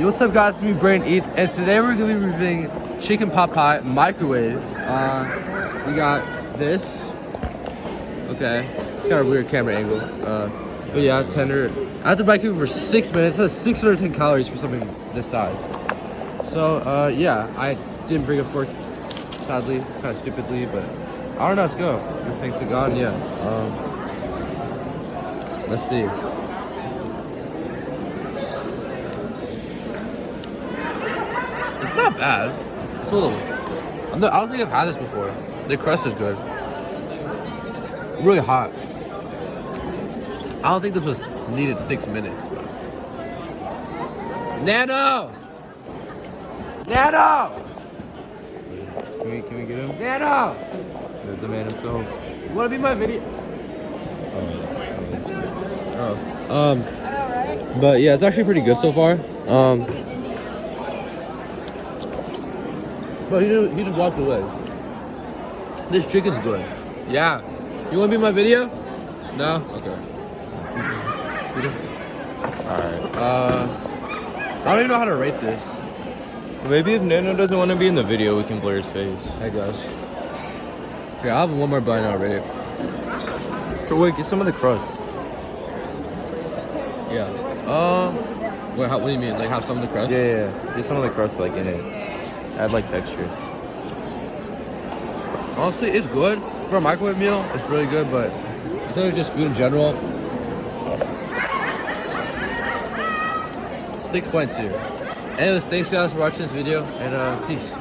Yo, what's up guys, it's me Brain Eats, and today we're going to be reviewing chicken pot pie microwave. We got this. Okay, it's kind of a weird camera angle. But yeah, tender. I have to microwave for 6 minutes. That's 610 calories for something this size. So yeah, I didn't bring a fork, sadly, kind of stupidly, but I don't know, let's go. Thanks to God, yeah. Let's see. It's not bad. It's a little. I don't think I've had this before. The crust is good. Really hot. I don't think this was needed 6 minutes, but. Nano! Nano! Can we get him? Nano! There's the man himself. You wanna be my video? But yeah, it's actually pretty good so far. But he just walked away. This chicken's good. Yeah. You wanna be in my video? No? Okay. Alright. I don't even know how to rate this. Maybe if Nano doesn't want to be in the video, we can blur his face. Hey guys. Yeah, I'll have one more bite and I'll rate it. So wait, get some of the crust. Yeah. Wait, what do you mean? Like have some of the crust? Yeah. Get some of the crust like in it. Add like texture. Honestly, it's good. For a microwave meal, it's really good, but I think it's just food in general. 6.2. Anyways, thanks guys for watching this video, and peace.